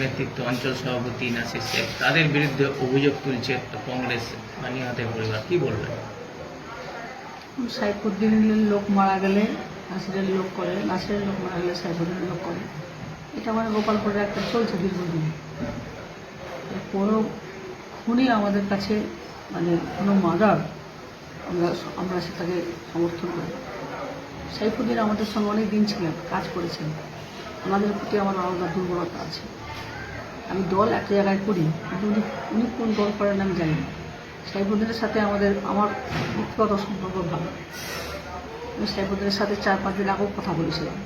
নেতৃত্ব অঞ্চল সভাপতি নাসির শেখ তাদের বিরুদ্ধে অভিযোগ তুলছে কংগ্রেস বানিয়াহাটের পরিবার, কি বলবেন? সাইফুদ্দিনের লোক মারা গেলে নাসিরের লোক করে, নাসিরের লোক মারা গেলে সাইফুদ্দিনের লোক করে। এটা মানে গোপালপুরের একটা চলছে দীর্ঘদিন। কোনো খুনই আমাদের কাছে মানে কোনো মার্ডার আমরা সেটাকে সমর্থন করি। সাইফুদ্দিন আমাদের সঙ্গে অনেক দিন ছিলেন, কাজ করেছেন। আমাদের প্রতি আমার আলাদা দুর্বলতা আছে। আমি দল একটা জায়গায় করি, কিন্তু উনি কোন দল করেন আমি জানি না। সাইফুদ্দিনের সাথে আমার ব্যক্তিগত সম্পর্ক ভালো। আমি সাইফুদ্দিনের সাথে 4-5 দিন আগেও কথা বলেছিলাম,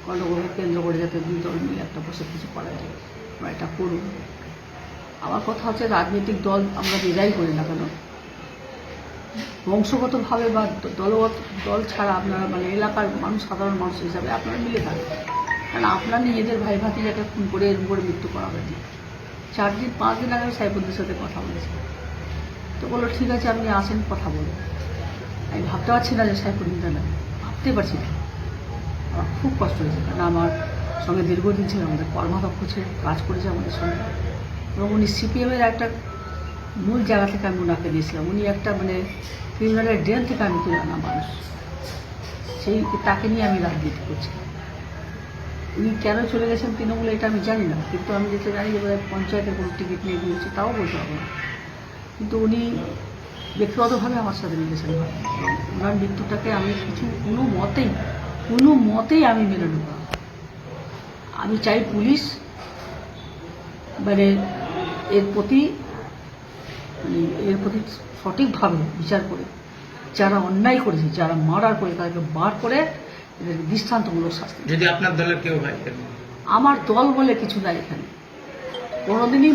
গণ্ডগোলকে কেন্দ্র করে যাতে দুই দল মিলে একটা বসে কিছু করা যায় বা এটা করুন। আমার কথা হচ্ছে, রাজনৈতিক দল আমরা যে যাই করি না কেন, বংশগতভাবে বা দলগত দল ছাড়া আপনারা মানে এলাকার মানুষ, সাধারণ মানুষ হিসাবে আপনারা মিলে থাকবেন। কারণ আপনার নিজেদের ভাই ভাতিজাকে খুন করে এরকম করে মৃত্যু করা হয়নি। 4-5 দিন আগে সাইফুদ্দিনের সাথে কথা বলেছি, তো বললো ঠিক আছে আপনি আসেন, কথা বলুন। আমি ভাবতে পারছি না যে সাইফুদ্দিন জানা, ভাবতে পারছি না। আমার খুব কষ্ট হয়েছে, কারণ আমার সঙ্গে দীর্ঘদিন ছিল, আমাদের কর্মাধ্যক্ষ ছিল, কাজ করেছে আমাদের সঙ্গে। এবং উনি সিপিএমের একটা মূল জায়গা থেকে আমি ওনাকে দিয়েছিলাম। উনি একটা মানে ক্রিমিনালের ড্রেন থেকে আমি তুলে আনা মানুষ, সেই তাকে নিয়ে আমি রাজনীতি করছি। উনি কেন চলে গেছেন তৃণমূলে এটা আমি জানি না, কিন্তু আমি যেটা জানি যে পঞ্চায়েতের কোনো টিকিট নিয়ে দিয়েছি তাও বলতে পারবো না। কিন্তু উনি ব্যক্তিগতভাবে আমার সাথে রিলেশন হয়। ওনার মৃত্যুটাকে আমি কোনো মতেই আমি মেনে নেব না। আমি চাই পুলিশ মানে এর প্রতি সঠিকভাবে বিচার করে, যারা অন্যায় করেছে, যারা মার্ডার করে তাদেরকে বার করে এদের দৃষ্টান্তমূলক শাস্তি। যদি আপনার দলের কেউ হয়? আমার দল বলে কিছু নাই এখানে। কোনোদিনই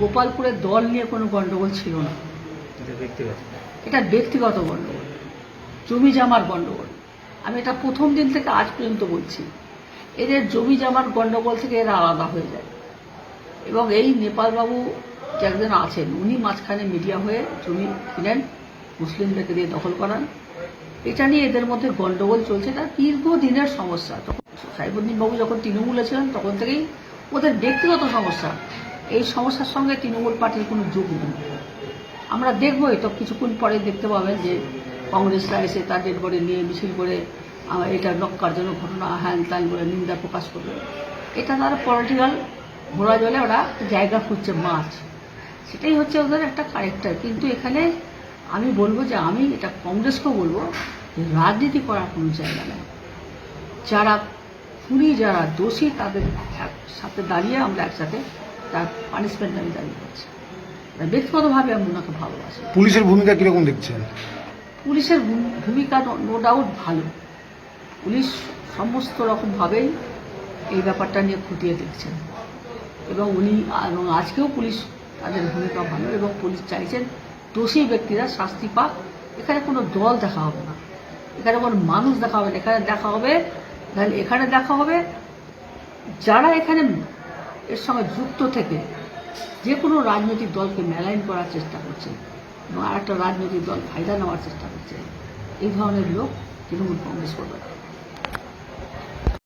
গোপালপুরের দল নিয়ে কোনো গণ্ডগোল ছিল না। এটা ব্যক্তিগত গণ্ডগোল, জমি জামার গণ্ডগোল। আমি এটা প্রথম দিন থেকে আজ পর্যন্ত বলছি, এদের জমি জামার গণ্ডগোল থেকে এরা আলাদা হয়ে যায়। এবং এই নেপালবাবু যে একজন আছেন, উনি মাঝখানে মিডিয়া হয়ে জমি কিনেন, মুসলিমদেরকে দিয়ে দখল করান। এটা নিয়ে এদের মধ্যে গণ্ডগোল চলছে, এটা দীর্ঘদিনের সমস্যা। তখন সাইফুদ্দিন বাবু যখন তৃণমূলে ছিলেন তখন থেকেই ওদের ব্যক্তিগত সমস্যা। এই সমস্যার সঙ্গে তৃণমূল পার্টির কোনো যোগ নেই। আমরা দেখবই তো, কিছুক্ষণ পরে দেখতে পাবেন যে কংগ্রেসরা এসে তার ডেড বডি নিয়ে মিছিল করে এটা নক্কারজনক ঘটনা হ্যান ত্যান বলে নিন্দা প্রকাশ করবে। এটা তার পলিটিক্যাল ঘোড়া জলে ওরা জায়গা খুঁজছে, মাছ। সেটাই হচ্ছে ওদের একটা ক্যারেক্টার। কিন্তু এখানে আমি বলবো যে, আমি এটা কংগ্রেসকেও বলবো যে রাজনীতি করার কোনো জায়গা নেই। যারা খুনি, যারা দোষী, তাদের সাথে দাঁড়িয়ে আমরা একসাথে তার পানিশমেন্ট আমি দাবি করছি। ব্যক্তিগতভাবে আমি ওনাকে ভালোবাসি। পুলিশের ভূমিকা কীরকম দেখছেন? পুলিশের ভূমিকা নো ডাউট ভালো। পুলিশ সমস্ত রকমভাবেই এই ব্যাপারটা নিয়ে খুঁটিয়ে দেখছেন, এবং আজকেও পুলিশ তাদের ভূমিকা ভালো। এবং পুলিশ চাইছেন দোষী ব্যক্তিরা শাস্তি পাক। এখানে কোনো দল দেখা হবে না, এখানে কোনো মানুষ দেখা হবে না। এখানে দেখা হবে যারা এখানে এর সঙ্গে যুক্ত থেকে যে কোনো রাজনৈতিক দলকে মেলাইন করার চেষ্টা করছে এবং আর একটা রাজনৈতিক দল ফায়দা নেওয়ার চেষ্টা করছে, এই ধরনের লোক তৃণমূল কংগ্রেস করবে।